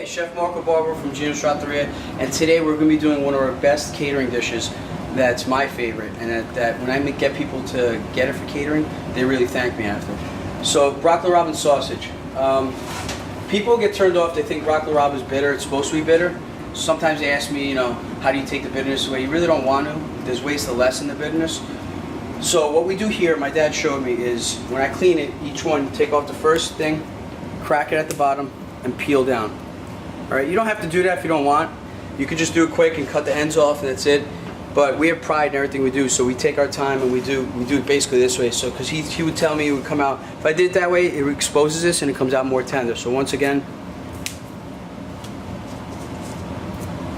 Chef Marco Barbaro from Gino's Trattoria, and today we're going to be doing one of our best catering dishes that's my favorite, and that when I get people to get it for catering, they really thank me after. So, broccoli rabe and sausage. People get turned off, they think broccoli rabe is bitter, it's supposed to be bitter. Sometimes they ask me, how do you take the bitterness away? You really don't want to. There's ways to lessen the bitterness. So what we do here, my dad showed me, is when I clean it, each one, take off the first thing, crack it at the bottom, and peel down. Alright, you don't have to do that if you don't want. You could just do it quick and cut the ends off and that's it. But we have pride in everything we do, so we take our time and we do it basically this way. So, because he would tell me it would come out, if I did it that way, it exposes this and it comes out more tender. So once again,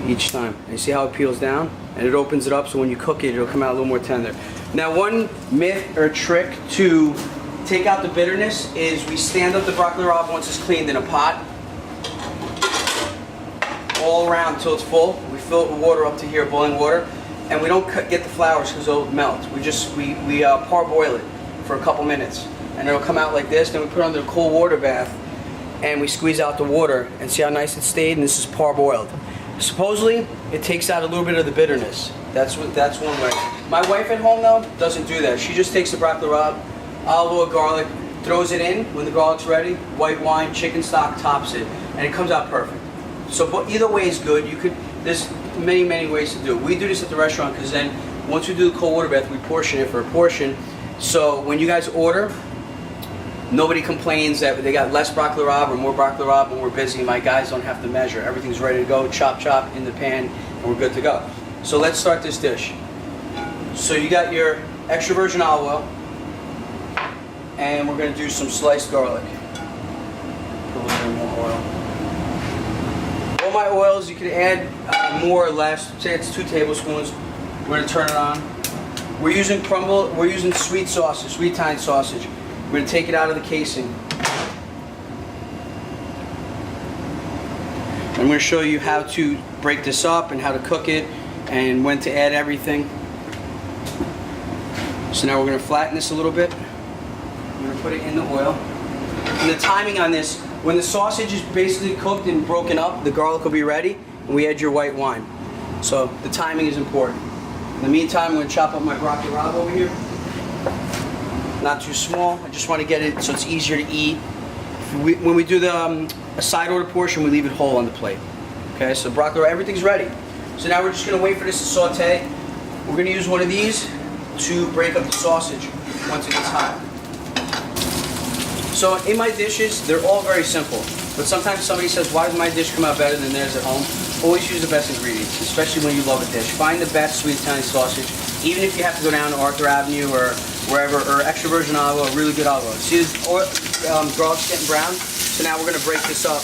each time. And you see how it peels down? And it opens it up, so when you cook it, it'll come out a little more tender. Now, one myth or trick to take out the bitterness is we stand up the broccoli rabe once it's cleaned in a pot, all around until it's full. We fill it with water up to here, boiling water, and we don't get the flowers because they'll melt. We parboil it for a couple minutes, and it'll come out like this. Then we put it under a cold water bath, and we squeeze out the water, and see how nice it stayed. And this is parboiled. Supposedly, it takes out a little bit of the bitterness. That's one way. My wife at home, though, doesn't do that. She just takes the broccoli rabe, olive oil, garlic, throws it in when the garlic's ready, white wine, chicken stock, tops it, and it comes out perfect. So but either way is good. There's many ways to do it. We do this at the restaurant because then once we do the cold water bath, we portion it for a portion. So when you guys order, nobody complains that they got less broccoli rabe or more broccoli rabe when we're busy. My guys don't have to measure. Everything's ready to go, chop in the pan, and we're good to go. So let's start this dish. So you got your extra virgin olive oil, and we're going to do some sliced garlic. Put a little bit more oil. All my oils, you can add more or less. Say it's 2 tablespoons. We're going to turn it on. We're using sweet sausage, sweet Italian sausage. We're going to take it out of the casing. I'm going to show you how to break this up and how to cook it and when to add everything. So now we're going to flatten this a little bit. I'm going to put it in the oil. And the timing on this, when the sausage is basically cooked and broken up, the garlic will be ready, and we add your white wine. So the timing is important. In the meantime, I'm going to chop up my broccoli rabe over here. Not too small. I just want to get it so it's easier to eat. When we do the a side order portion, we leave it whole on the plate. Okay, so broccoli, everything's ready. So now we're just going to wait for this to saute. We're going to use one of these to break up the sausage once it gets hot. So in my dishes, they're all very simple. But sometimes somebody says, why does my dish come out better than theirs at home? Always use the best ingredients, especially when you love a dish. Find the best sweet Italian sausage, even if you have to go down to Arthur Avenue or wherever, or extra virgin olive oil, really good olive oil. See this garlic's getting brown? So now we're going to break this up.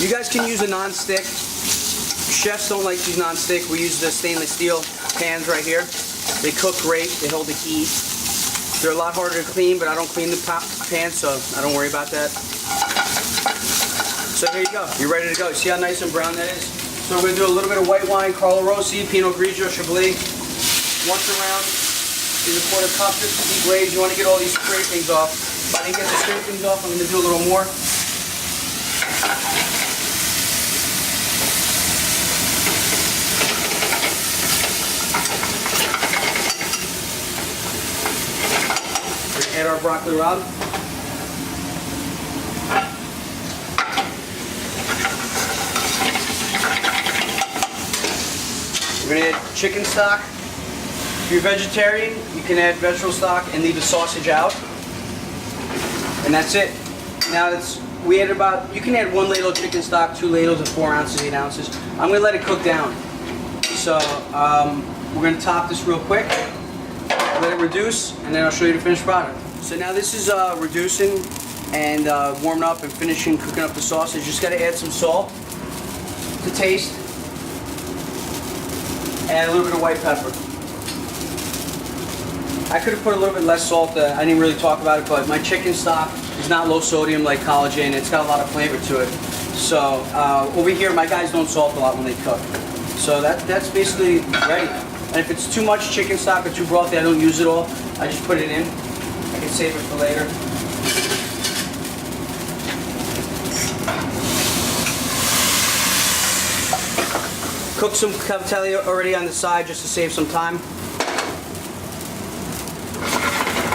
You guys can use a non-stick. Chefs don't like to use non-stick. We use the stainless steel pans right here. They cook great. They hold the heat. They're a lot harder to clean, but I don't clean the pans, so I don't worry about that. So here you go. You're ready to go. See how nice and brown that is? So we're going to do a little bit of white wine, Carlo Rossi, Pinot Grigio, Chablis. Once around, is a quarter cup just to deglaze. You want to get all these scrapings off. If I didn't get the scrapings off, I'm going to do a little more. Add our broccoli rabe. We're going to add chicken stock. If you're vegetarian, you can add vegetable stock and leave the sausage out. And that's it. Now we add you can add 1 ladle of chicken stock, 2 ladles of 4 ounces, 8 ounces. I'm going to let it cook down. So we're going to top this real quick. Let it reduce, and then I'll show you the finished product. So now this is reducing and warming up and finishing cooking up the sausage. Just got to add some salt to taste, and a little bit of white pepper. I could have put a little bit less salt. I didn't really talk about it, but my chicken stock is not low sodium like collagen. It's got a lot of flavor to it. So over here, my guys don't salt a lot when they cook. So that's basically ready. And if it's too much chicken stock or too brothy, I don't use it all. I just put it in. I can save it for later. Cook some cavatelli already on the side just to save some time.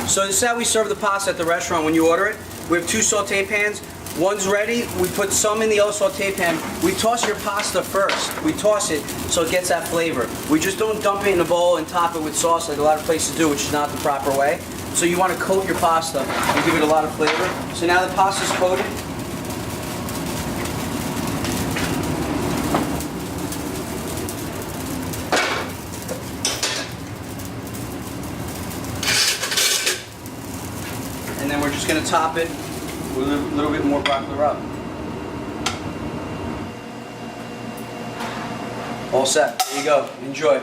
So this is how we serve the pasta at the restaurant when you order it. We have 2 saute pans. One's ready. We put some in the other saute pan. We toss your pasta first. We toss it so it gets that flavor. We just don't dump it in a bowl and top it with sauce like a lot of places do, which is not the proper way. So you want to coat your pasta and give it a lot of flavor. So now the pasta's coated. And then we're just going to top it with a little bit more broccoli rabe. All set. There you go. Enjoy.